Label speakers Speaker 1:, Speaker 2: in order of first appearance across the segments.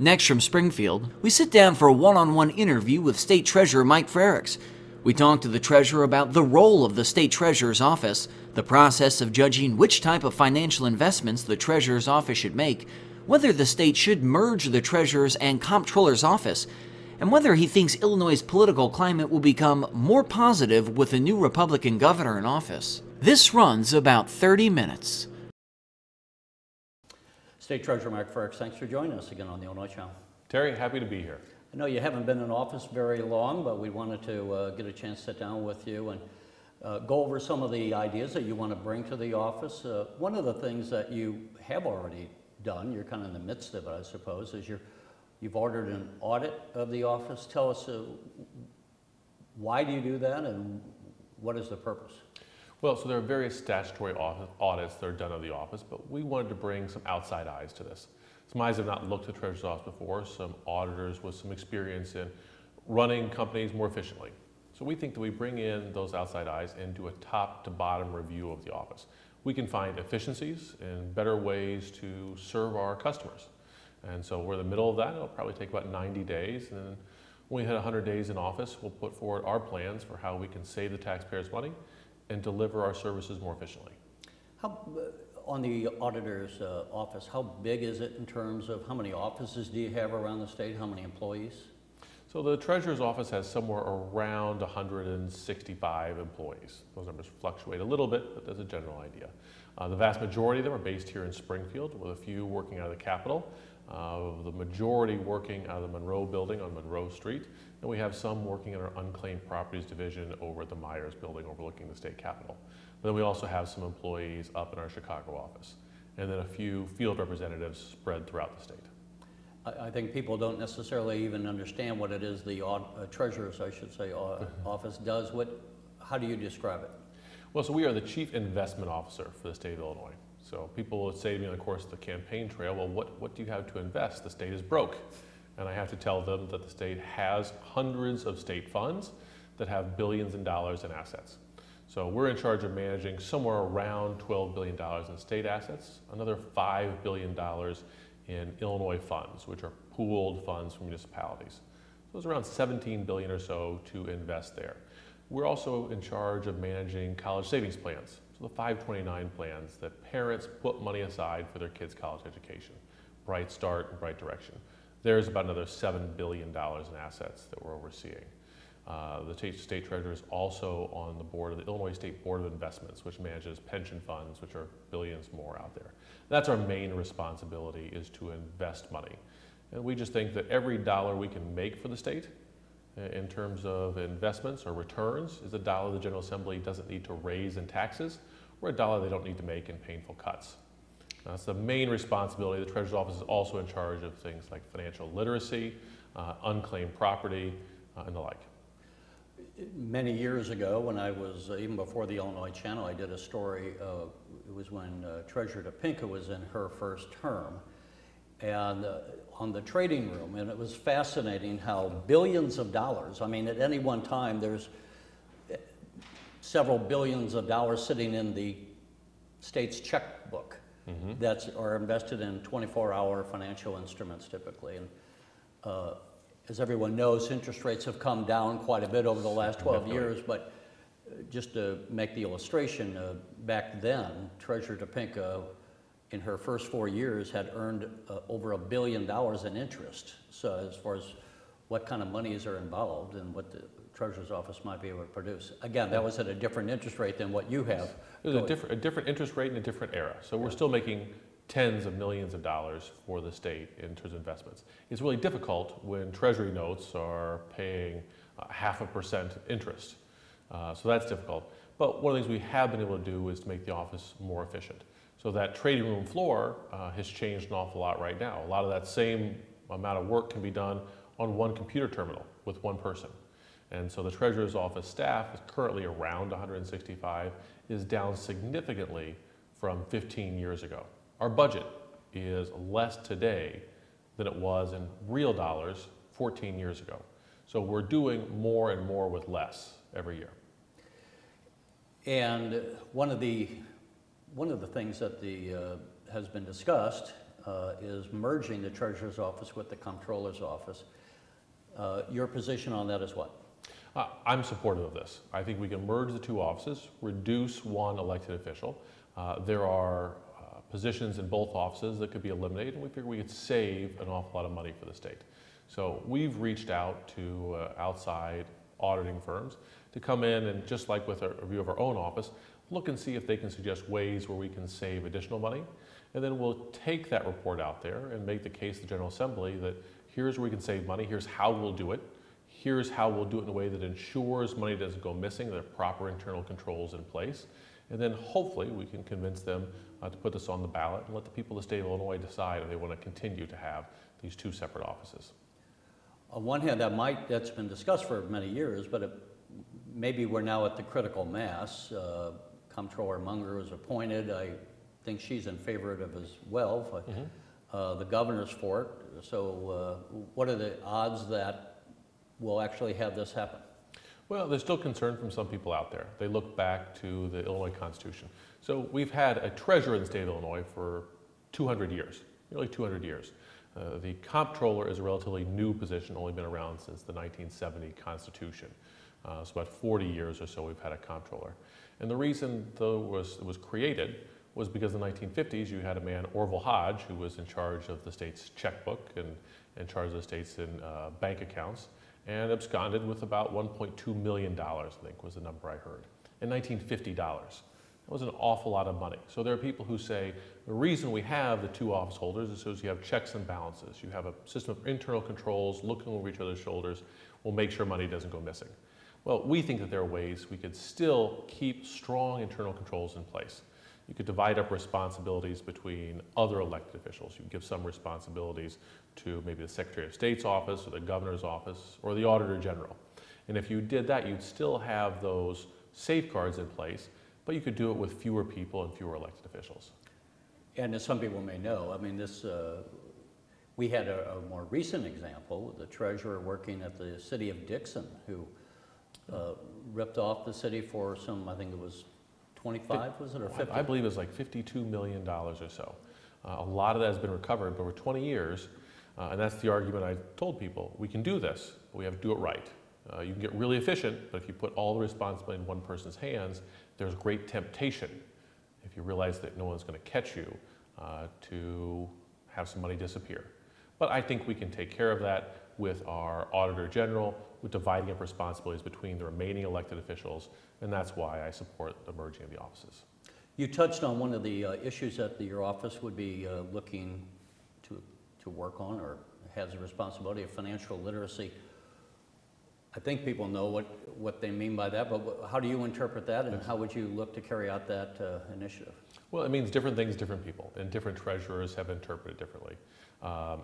Speaker 1: Next from Springfield, we sit down for a one-on-one interview with State Treasurer Mike Frerichs. We talk to the Treasurer about the role of the State Treasurer's Office, the process of judging which type of financial investments the Treasurer's Office should make, whether the state should merge the Treasurer's and Comptroller's Office, and whether he thinks Illinois' political climate will become more positive with a new Republican governor in office. This runs about 30 minutes.
Speaker 2: State Treasurer Michael Frerichs, thanks for joining us again on the Illinois Channel.
Speaker 3: Terry, happy to be here.
Speaker 2: I know you haven't been in office very long, but we wanted to get a chance to sit down with you and go over some of the ideas that you want to bring to the office. One of the things that you have already done, you're kind of in the midst of it, I suppose, is you've ordered an audit of the office. Tell us why do you do that and what is the purpose?
Speaker 3: Well, so there are various statutory audits that are done of the office, but we wanted to bring some outside eyes to this. Some eyes have not looked at the Treasurer's Office before, some auditors with some experience in running companies more efficiently. So we think that we bring in those outside eyes and do a top to bottom review of the office. We can find efficiencies and better ways to serve our customers. And so we're in the middle of that. It'll probably take about 90 days. And then when we hit 100 days in office, we'll put forward our plans for how we can save the taxpayers' money and deliver our services more efficiently.
Speaker 2: On the auditor's office, how big is it in terms of how many offices do you have around the state? How many employees?
Speaker 3: So the Treasurer's Office has somewhere around 165 employees. Those numbers fluctuate a little bit, but there's a general idea. The vast majority of them are based here in Springfield, with a few working out of the Capitol. The majority working out of the Monroe building on Monroe Street. And we have some working in our unclaimed properties division over at the Myers building overlooking the state capitol. But then we also have some employees up in our Chicago office. And then a few field representatives spread throughout the state.
Speaker 2: I think people don't necessarily even understand what it is the Treasurer's, I should say, office does. How do you describe it?
Speaker 3: Well, so we are the Chief Investment Officer for the state of Illinois. So people would say to me on the course of the campaign trail, well, what do you have to invest? The state is broke. And I have to tell them that the state has hundreds of state funds that have billions in dollars in assets. So we're in charge of managing somewhere around $12 billion in state assets, another $5 billion in Illinois funds, which are pooled funds from municipalities. So it's around $17 billion or so to invest there. We're also in charge of managing college savings plans. So the 529 plans that parents put money aside for their kids' college education. Bright Start and Bright Direction. There's about another $7 billion in assets that we're overseeing. The State Treasurer is also on the board of the Illinois State Board of Investments, which manages pension funds, which are billions more out there. That's our main responsibility, is to invest money. And we just think that every dollar we can make for the state in terms of investments or returns is a dollar the General Assembly doesn't need to raise in taxes, or a dollar they don't need to make in painful cuts. That's the main responsibility. The Treasurer's Office is also in charge of things like financial literacy, unclaimed property, and the like.
Speaker 2: Many years ago, when I was, even before the Illinois Channel, I did a story, it was when Treasurer DePinka was in her first term, and on the trading room, and it was fascinating how billions of dollars, I mean, at any one time, there's several billions of dollars sitting in the state's checkbook that are invested in 24-hour financial instruments typically. And as everyone knows, interest rates have come down quite a bit over the last 12 years, but just to make the illustration, back then, Treasurer DePinka, in her first 4 years, had earned over $1 billion in interest. So as far as what kind of monies are involved and what the Treasurer's Office might be able to produce. Again, that was at a different interest rate than what you have.
Speaker 3: It was a different interest rate in a different era. So we're still making tens of millions of dollars for the state in terms of investments. It's really difficult when Treasury notes are paying 0.5% interest. So that's difficult. But one of the things we have been able to do is to make the office more efficient. So that trading room floor has changed an awful lot right now. A lot of that same amount of work can be done on one computer terminal with one person. And so the Treasurer's Office staff is currently around 165, is down significantly from 15 years ago. Our budget is less today than it was in real dollars 14 years ago. So we're doing more and more with less every year.
Speaker 2: And one of the things that has been discussed is merging the Treasurer's Office with the Comptroller's Office. Your position on that is what?
Speaker 3: I'm supportive of this. I think we can merge the two offices, reduce one elected official. There are positions in both offices that could be eliminated, and we figure we could save an awful lot of money for the state. So we've reached out to outside auditing firms to come in and, just like with a review of our own office, look and see if they can suggest ways where we can save additional money. And then we'll take that report out there and make the case to the General Assembly that here's where we can save money, here's how we'll do it, here's how we'll do it in a way that ensures money doesn't go missing, there are proper internal controls in place. And then hopefully we can convince them to put this on the ballot and let the people of the state of Illinois decide if they want to continue to have these two separate offices.
Speaker 2: On one hand, that's been discussed for many years, but maybe we're now at the critical mass. Comptroller Munger was appointed. I think she's in favor of it as well. The governor's for it. So what are the odds that we'll actually have this happen?
Speaker 3: Well, there's still concern from some people out there. They look back to the Illinois Constitution. So we've had a treasurer in the state of Illinois for 200 years, nearly 200 years. The comptroller is a relatively new position, only been around since the 1970 Constitution. So about 40 years or so we've had a comptroller. And the reason though it was created was because in the 1950s you had a man, Orville Hodge, who was in charge of the state's checkbook and in charge of the state's bank accounts, and absconded with about $1.2 million, I think was the number I heard, in $1950. That was an awful lot of money. So there are people who say the reason we have the two office holders is so you have checks and balances. You have a system of internal controls, looking over each other's shoulders, will make sure money doesn't go missing. Well, we think that there are ways we could still keep strong internal controls in place. You could divide up responsibilities between other elected officials. You could give some responsibilities to maybe the Secretary of State's office or the Governor's office or the Auditor General. And if you did that, you'd still have those safeguards in place, but you could do it with fewer people and fewer elected officials.
Speaker 2: And as some people may know, I mean, we had a more recent example, the treasurer working at the city of Dixon, who ripped off the city for some, I think it was 25, was it, or 50?
Speaker 3: I believe it was like $52 million or so. A lot of that has been recovered over 20 years, and that's the argument I told people. We can do this, but we have to do it right. You can get really efficient, but if you put all the responsibility in one person's hands, there's great temptation, if you realize that no one's going to catch you, to have some money disappear. But I think we can take care of that with our Auditor General, with dividing up responsibilities between the remaining elected officials, and that's why I support the merging of the offices.
Speaker 2: You touched on one of the issues that your office would be looking to work on, or has the responsibility of financial literacy. I think people know what they mean by that, but how do you interpret that, and how would you look to carry out that initiative?
Speaker 3: Well, it means different things to different people, and different treasurers have interpreted differently.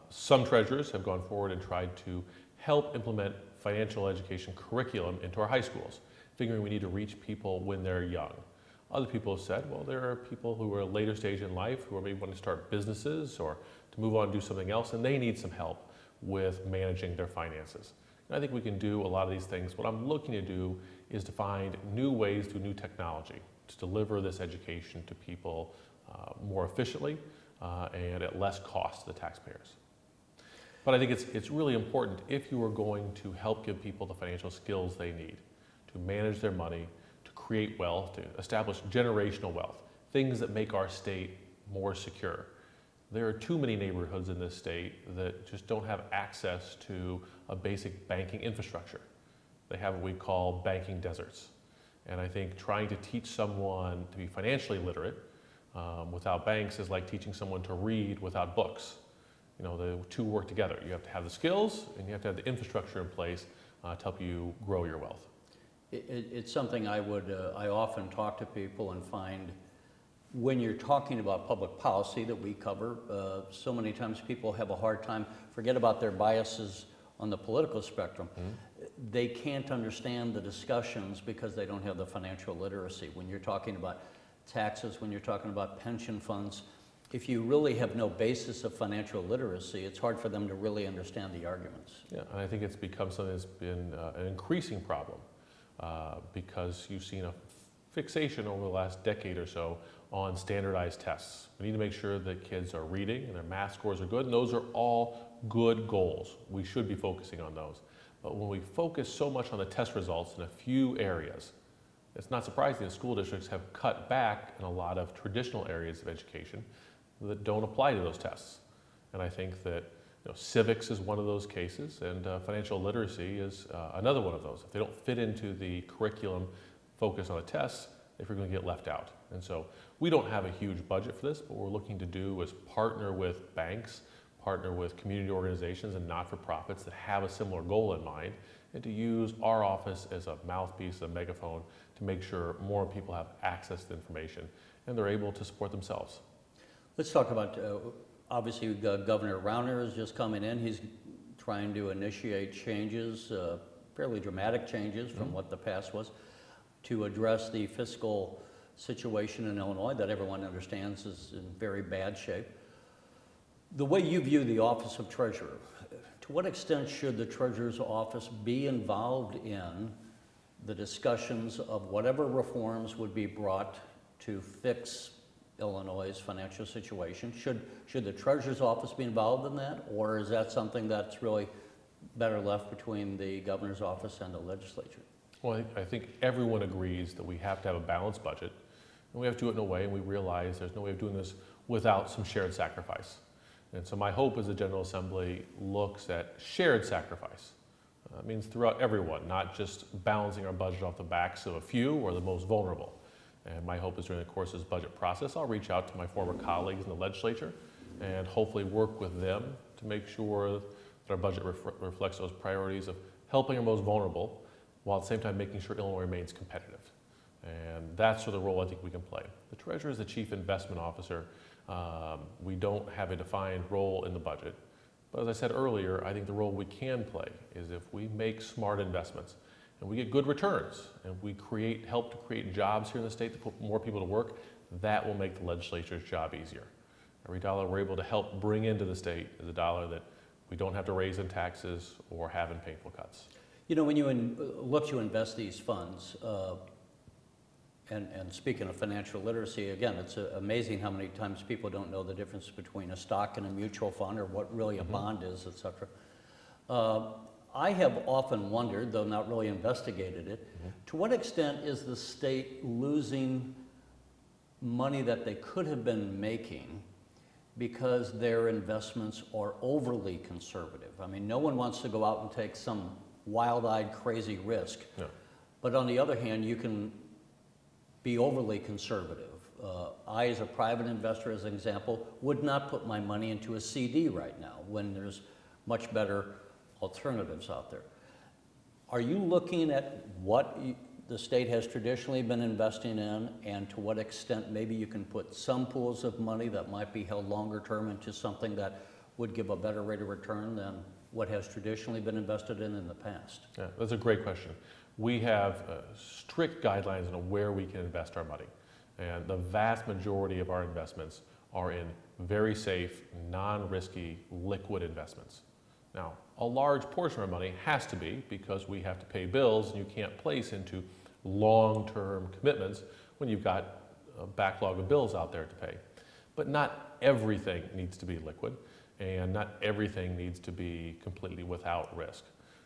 Speaker 3: Some treasurers have gone forward and tried to help implement financial education curriculum into our high schools, figuring we need to reach people when they're young. Other people have said, well, there are people who are later stage in life who are maybe wanting to start businesses or to move on and do something else, and they need some help with managing their finances. And I think we can do a lot of these things. What I'm looking to do is to find new ways through new technology to deliver this education to people more efficiently and at less cost to the taxpayers. But I think it's really important, if you are going to help give people the financial skills they need to manage their money, to create wealth, to establish generational wealth, things that make our state more secure. There are too many neighborhoods in this state that just don't have access to a basic banking infrastructure. They have what we call banking deserts. And I think trying to teach someone to be financially literate without banks is like teaching someone to read without books. You know, the two work together. You have to have the skills and you have to have the infrastructure in place to help you grow your wealth.
Speaker 2: It's something I often talk to people and find when you're talking about public policy that we cover, so many times people have a hard time, forget about their biases on the political spectrum. They can't understand the discussions because they don't have the financial literacy. When you're talking about taxes, when you're talking about pension funds, if you really have no basis of financial literacy, it's hard for them to really understand the arguments. Yeah,
Speaker 3: and I think it's become something that's been an increasing problem because you've seen a fixation over the last decade or so on standardized tests. We need to make sure that kids are reading and their math scores are good, and those are all good goals. We should be focusing on those. But when we focus so much on the test results in a few areas, it's not surprising that school districts have cut back in a lot of traditional areas of education that don't apply to those tests. And I think that civics is one of those cases, and financial literacy is another one of those. If they don't fit into the curriculum focus on the tests, they're going to get left out. And so we don't have a huge budget for this, but what we're looking to do is partner with banks, partner with community organizations and not-for-profits that have a similar goal in mind, and to use our office as a mouthpiece, a megaphone, to make sure more people have access to information and they're able to support themselves.
Speaker 2: Let's talk about, obviously Governor Rauner is just coming in. He's trying to initiate changes, fairly dramatic changes from what the past was, to address the fiscal situation in Illinois that everyone understands is in very bad shape. The way you view the Office of Treasurer, to what extent should the Treasurer's Office be involved in the discussions of whatever reforms would be brought to fix Illinois' financial situation? Should the Treasurer's Office be involved in that, or is that something that's really better left between the Governor's Office and the legislature?
Speaker 3: Well, I think everyone agrees that we have to have a balanced budget, and we have to do it in a way, and we realize there's no way of doing this without some shared sacrifice. And so my hope is the General Assembly looks at shared sacrifice. It means throughout everyone, not just balancing our budget off the backs of a few or the most vulnerable. And my hope is during the course of this budget process, I'll reach out to my former colleagues in the legislature and hopefully work with them to make sure that our budget reflects those priorities of helping our most vulnerable while at the same time making sure Illinois remains competitive. And that's sort of the role I think we can play. The Treasurer is the Chief Investment Officer. We don't have a defined role in the budget. But as I said earlier, I think the role we can play is if we make smart investments and we get good returns and we help to create jobs here in the state to put more people to work, that will make the legislature's job easier. Every dollar we're able to help bring into the state is a dollar that we don't have to raise in taxes or have in painful cuts.
Speaker 2: You know, when you look to invest these funds, and speaking of financial literacy, again, it's amazing how many times people don't know the difference between a stock and a mutual fund or what really a bond is, et cetera. I have often wondered, though not really investigated it, to what extent is the state losing money that they could have been making because their investments are overly conservative? I mean, no one wants to go out and take some wild-eyed, crazy risk. No. But on the other hand, you can be overly conservative. I, as a private investor, as an example, would not put my money into a CD right now when there's much better alternatives out there. Are you looking at what the state has traditionally been investing in, and to what extent maybe you can put some pools of money that might be held longer term into something that would give a better rate of return than what has traditionally been invested in the past?
Speaker 3: Yeah, that's a great question. We have strict guidelines on where we can invest our money. And the vast majority of our investments are in very safe, non-risky, liquid investments. Now, a large portion of our money has to be because we have to pay bills, and you can't place into long-term commitments when you've got a backlog of bills out there to pay. But not everything needs to be liquid, and not everything needs to be completely without risk.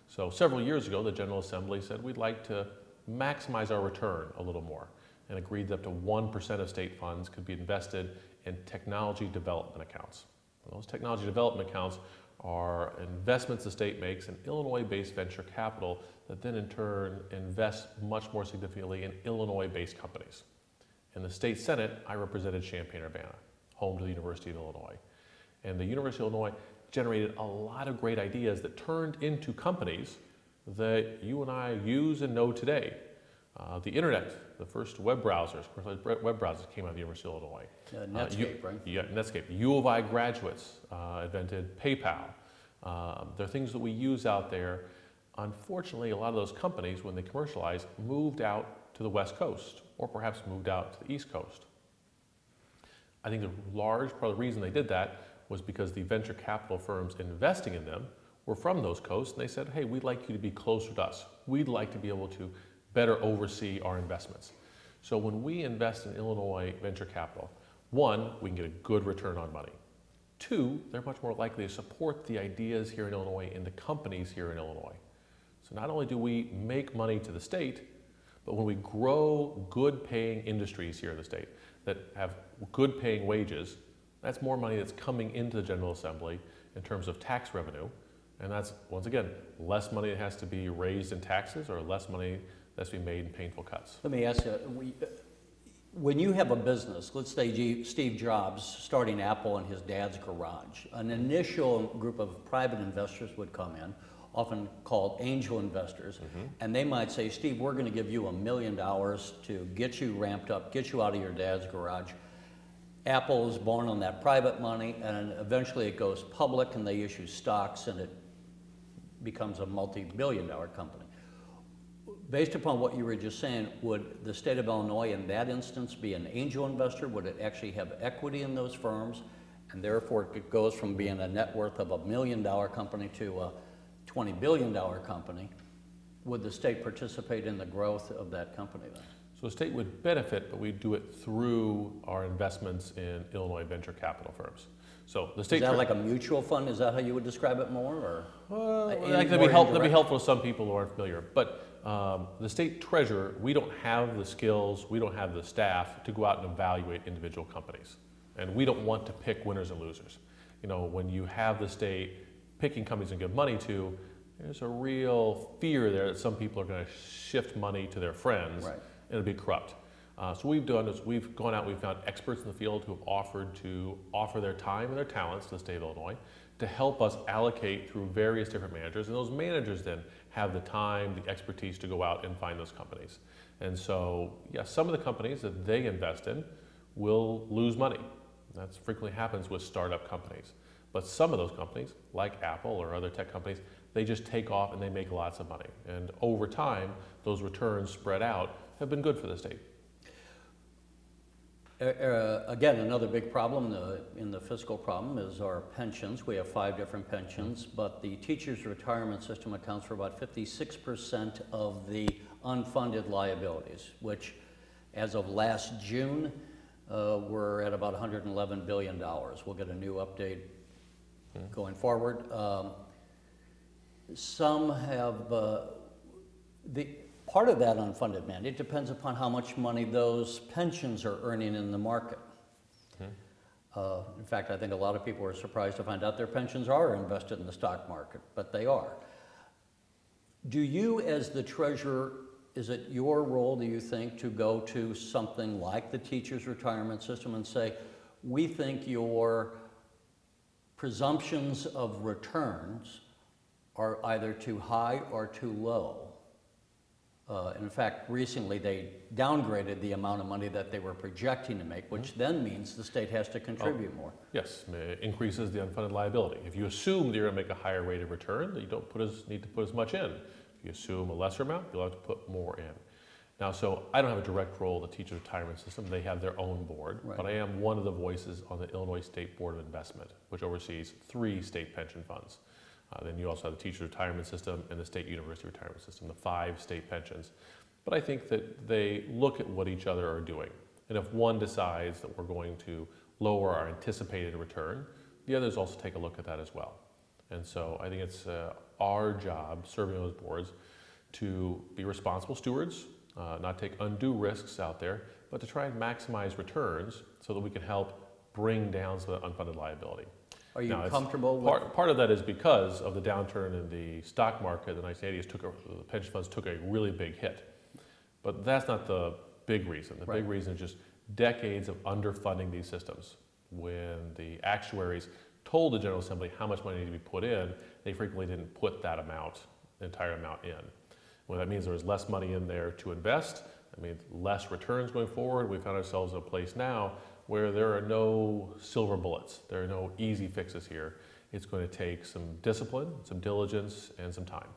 Speaker 3: So several years ago, the General Assembly said we'd like to maximize our return a little more, and agreed that up to 1% of state funds could be invested in technology development accounts. And those technology development accounts are investments the state makes in Illinois-based venture capital that then in turn invests much more significantly in Illinois-based companies. In the state Senate, I represented Champaign-Urbana, home to the University of Illinois. And the University of Illinois generated a lot of great ideas that turned into companies that you and I use and know today. The internet, the first web browsers came out of the University of Illinois.
Speaker 2: Netscape, right?
Speaker 3: Yeah, Netscape. U of I graduates invented PayPal. There are things that we use out there. Unfortunately, a lot of those companies, when they commercialized, moved out to the West Coast, or perhaps moved out to the East Coast. I think a large part of the reason they did that was because the venture capital firms investing in them were from those coasts, and they said, hey, we'd like you to be closer to us. We'd like to be able to better oversee our investments. So when we invest in Illinois venture capital, one, we can get a good return on money. Two, they're much more likely to support the ideas here in Illinois and the companies here in Illinois. So not only do we make money to the state, but when we grow good paying industries here in the state that have good paying wages, that's more money that's coming into the General Assembly in terms of tax revenue. And that's, once again, less money that has to be raised in taxes or less money that's to be made in painful cuts.
Speaker 2: Let me ask you, when you have a business, let's say Steve Jobs starting Apple in his dad's garage, an initial group of private investors would come in, often called angel investors, and they might say, Steve, we're going to give you $1 million to get you ramped up, get you out of your dad's garage. Apple is born on that private money, and eventually it goes public and they issue stocks and it becomes a multi-billion-dollar company. Based upon what you were just saying, would the state of Illinois in that instance be an angel investor? Would it actually have equity in those firms? And therefore it goes from being a net worth of $1 million company to a $20 billion company. Would the state participate in the growth of that company then?
Speaker 3: So the state would benefit, but we do it through our investments in Illinois venture capital firms. So the state—
Speaker 2: Is that like a mutual fund? Is that how you would describe it more? Or
Speaker 3: that'd be helpful to some people who aren't familiar. But the state treasurer, we don't have the skills, we don't have the staff to go out and evaluate individual companies. And we don't want to pick winners and losers. You know, when you have the state picking companies and give money to, there's a real fear there that some people are going to shift money to their friends.
Speaker 2: Right.
Speaker 3: And it'll be corrupt. So what we've done is we've gone out, we've found experts in the field who have offered to offer their time and their talents to the state of Illinois to help us allocate through various different managers. And those managers then have the time, the expertise to go out and find those companies. And so, yeah, some of the companies that they invest in will lose money. That frequently happens with startup companies. But some of those companies, like Apple or other tech companies, they just take off and they make lots of money. And over time, those returns spread out have been good for the state.
Speaker 2: Again, another big problem in the fiscal problem is our pensions. We have 5 different pensions, but the teachers' retirement system accounts for about 56% of the unfunded liabilities, which as of last June, we're at about $111 billion. We'll get a new update going forward. Some have, part of that unfunded mandate depends upon how much money those pensions are earning in the market. In fact, I think a lot of people are surprised to find out their pensions are invested in the stock market, but they are. Do you, as the treasurer, is it your role, do you think, to go to something like the teachers' retirement system and say, we think your presumptions of returns are either too high or too low? In fact, recently they downgraded the amount of money that they were projecting to make, which then means the state has to contribute more.
Speaker 3: Yes, it increases the unfunded liability. If you assume that you're going to make a higher rate of return, that you don't need to put as much in. If you assume a lesser amount, you'll have to put more in. Now, so I don't have a direct role in the teacher retirement system. They have their own board, but I am one of the voices on the Illinois State Board of Investment, which oversees 3 state pension funds. Then you also have the teacher retirement system and the state university retirement system, the 5 state pensions. But I think that they look at what each other are doing. And if one decides that we're going to lower our anticipated return, the others also take a look at that as well. And so I think it's our job, serving those boards, to be responsible stewards, not take undue risks out there, but to try and maximize returns so that we can help bring down some of the unfunded liability.
Speaker 2: Are you comfortable with?
Speaker 3: Part of that is because of the downturn in the stock market. The 1980s the pension funds took a really big hit. But that's not the big reason. The big reason is just decades of underfunding these systems. When the actuaries told the General Assembly how much money needed to be put in, they frequently didn't put that amount, the entire amount in. Well, that means there was less money in there to invest. That means less returns going forward. We found ourselves in a place now where there are no silver bullets. There are no easy fixes here. It's going to take some discipline, some diligence, and some time.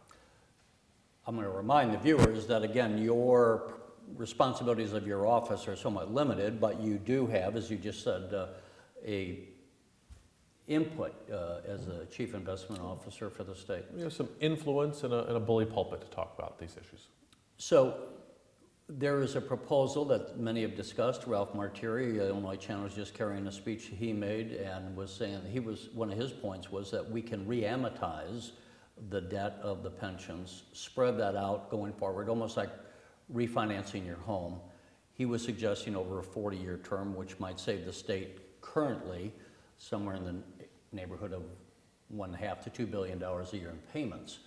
Speaker 2: I'm going to remind the viewers that, again, your responsibilities of your office are somewhat limited, but you do have, as you just said, a input as a chief investment officer for the state.
Speaker 3: We have some influence and a bully pulpit to talk about these issues.
Speaker 2: So There is a proposal that many have discussed. Ralph Martiri, Illinois Channel, was just carrying a speech he made and was saying one of his points was that we can re-amortize the debt of the pensions, spread that out going forward, almost like refinancing your home. He was suggesting over a 40-year term, which might save the state currently somewhere in the neighborhood of $1.5 to $2 billion a year in payments.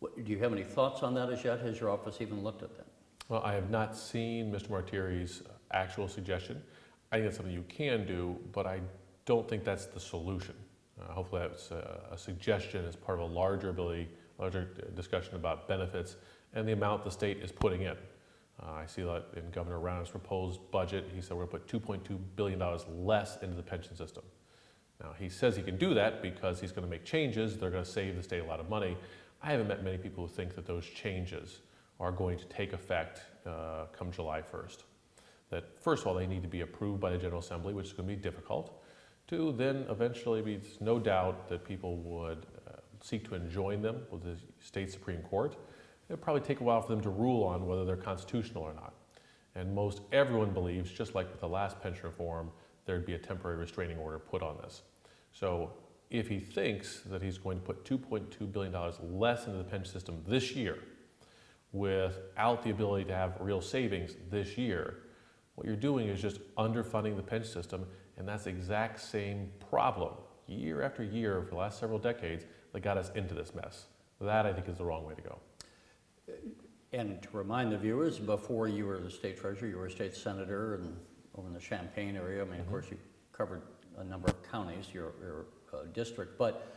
Speaker 2: Do you have any thoughts on that as yet? Has your office even looked at that?
Speaker 3: Well, I have not seen Mr. Martiri's actual suggestion. I think that's something you can do, but I don't think that's the solution. Hopefully that's a suggestion as part of a larger discussion about benefits and the amount the state is putting in. I see that in Governor Rauner's proposed budget. He said we're going to put $2.2 billion less into the pension system. Now, he says he can do that because he's going to make changes. They're going to save the state a lot of money. I haven't met many people who think that those changes are going to take effect come July 1st. That first of all, they need to be approved by the General Assembly, which is going to be difficult. Two, then eventually there's no doubt that people would seek to enjoin them with the state Supreme Court. It'll probably take a while for them to rule on whether they're constitutional or not. And most everyone believes, just like with the last pension reform, there'd be a temporary restraining order put on this. So if he thinks that he's going to put $2.2 billion less into the pension system this year, without the ability to have real savings this year, what you're doing is just underfunding the pension system, and that's the exact same problem year after year for the last several decades that got us into this mess. That, I think, is the wrong way to go.
Speaker 2: And to remind the viewers, before you were the state treasurer, you were a state senator and over in the Champaign area. I mean, of course, you covered a number of counties, your district. But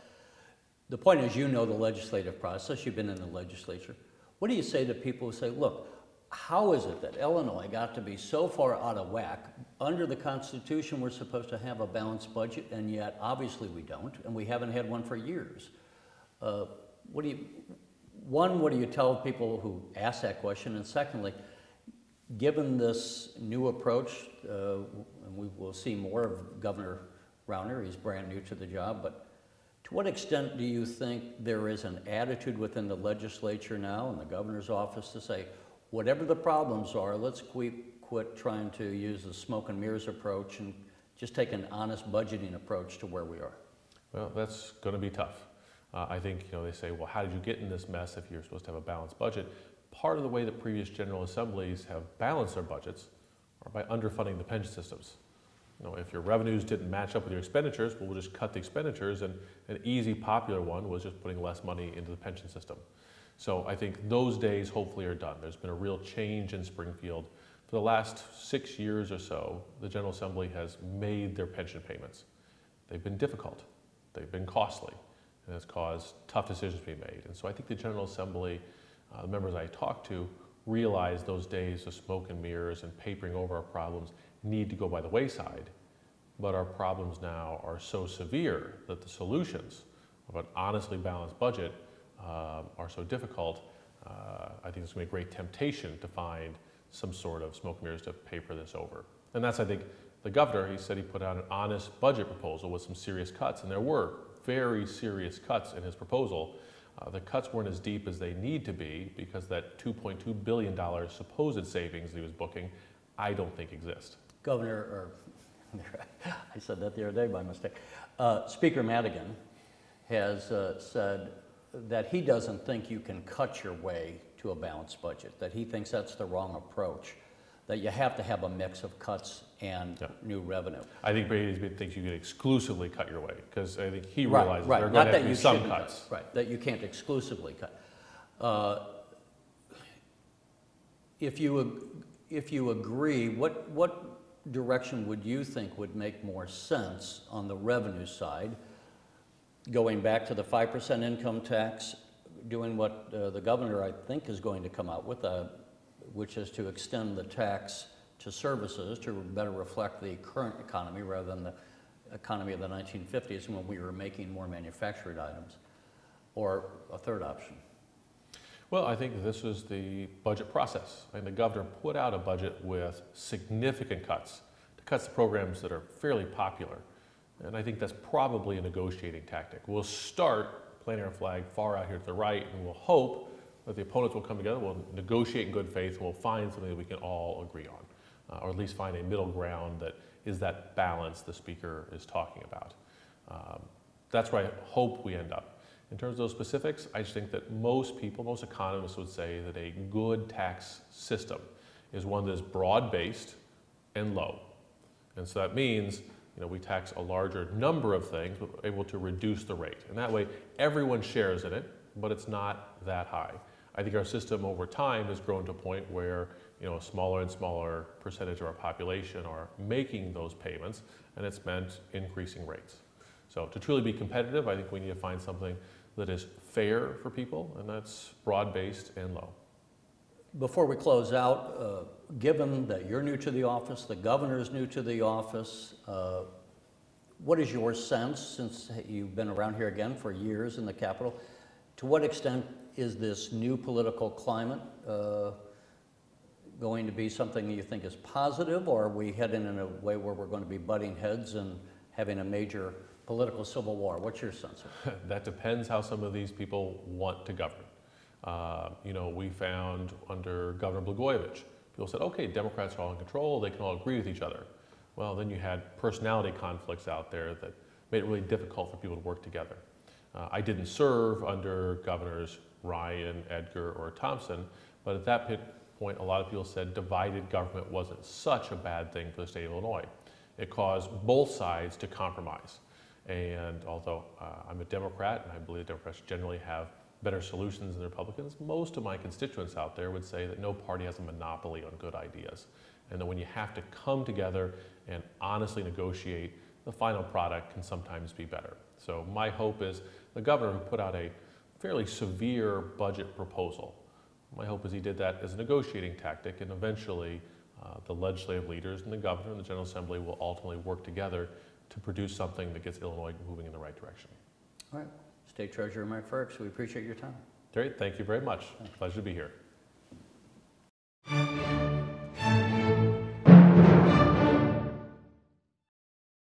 Speaker 2: the point is, you know the legislative process. You've been in the legislature. What do you say to people who say, look, how is it that Illinois got to be so far out of whack? Under the Constitution, we're supposed to have a balanced budget, and yet obviously we don't, and we haven't had one for years. What do you tell people who ask that question? And secondly, given this new approach, and we will see more of Governor Rauner, he's brand new to the job, but to what extent do you think there is an attitude within the legislature now and the governor's office to say, whatever the problems are, let's quit trying to use the smoke and mirrors approach and just take an honest budgeting approach to where we are?
Speaker 3: Well, that's going to be tough. I think, they say, well, how did you get in this mess if you're supposed to have a balanced budget? Part of the way that previous General Assemblies have balanced their budgets are by underfunding the pension systems. If your revenues didn't match up with your expenditures, well, we'll just cut the expenditures, and an easy, popular one was just putting less money into the pension system. So I think those days hopefully are done. There's been a real change in Springfield. For the last 6 years or so, the General Assembly has made their pension payments. They've been difficult. They've been costly, and it's caused tough decisions to be made. And so I think the General Assembly, the members I talked to, realize those days of smoke and mirrors and papering over our problems need to go by the wayside. But our problems now are so severe that the solutions of an honestly balanced budget are so difficult. I think it's going to be a great temptation to find some sort of smoke and mirrors to paper this over. And that's, I think, the governor, he said he put out an honest budget proposal with some serious cuts, and there were very serious cuts in his proposal. The cuts weren't as deep as they need to be because that $2.2 billion supposed savings he was booking, I don't think exist.
Speaker 2: Governor, I said that the other day by mistake. Speaker Madigan has said that he doesn't think you can cut your way to a balanced budget, that he thinks that's the wrong approach, that you have to have a mix of cuts and new revenue.
Speaker 3: I think Brady thinks you can exclusively cut your way, because I think he realizes there are
Speaker 2: Not
Speaker 3: going to have to be some cuts.
Speaker 2: Right, that you can't exclusively cut. If you agree, what direction would you think would make more sense on the revenue side? Going back to the 5% income tax, doing what the governor, I think, is going to come out with, which is to extend the tax to services to better reflect the current economy rather than the economy of the 1950s when we were making more manufactured items, or a third option?
Speaker 3: Well, I think this is the budget process. And the governor put out a budget with significant cuts to programs that are fairly popular. And I think that's probably a negotiating tactic. We'll start planting our flag far out here to the right, and we'll hope that the opponents will come together, we'll negotiate in good faith, and we'll find something that we can all agree on, or at least find a middle ground that is that balance the speaker is talking about. That's where I hope we end up. In terms of those specifics, I just think that most people, most economists would say that a good tax system is one that is broad-based and low. And so that means we tax a larger number of things, but we're able to reduce the rate. And that way, everyone shares in it, but it's not that high. I think our system over time has grown to a point where a smaller and smaller percentage of our population are making those payments, and it's meant increasing rates. So to truly be competitive, I think we need to find something that is fair for people, and that's broad-based and low.
Speaker 2: Before we close out, given that you're new to the office, the governor's new to the office, what is your sense, since you've been around here again for years in the Capitol, to what extent is this new political climate going to be something you think is positive, or are we heading in a way where we're going to be butting heads and having a major political civil war? What's your sense of it?
Speaker 3: That depends how some of these people want to govern. We found under Governor Blagojevich, people said, okay, Democrats are all in control, they can all agree with each other. Well, then you had personality conflicts out there that made it really difficult for people to work together. I didn't serve under Governors Ryan, Edgar, or Thompson, but at that point, a lot of people said divided government wasn't such a bad thing for the state of Illinois. It caused both sides to compromise. And although I'm a Democrat, and I believe Democrats generally have better solutions than Republicans, most of my constituents out there would say that no party has a monopoly on good ideas. And that when you have to come together and honestly negotiate, the final product can sometimes be better. So my hope is the governor who put out a fairly severe budget proposal, my hope is he did that as a negotiating tactic, and eventually the legislative leaders and the governor and the General Assembly will ultimately work together to produce something that gets Illinois moving in the right direction.
Speaker 2: All right. State Treasurer Mike Frerichs, we appreciate your time.
Speaker 3: Great, thank you very much. Pleasure to be here.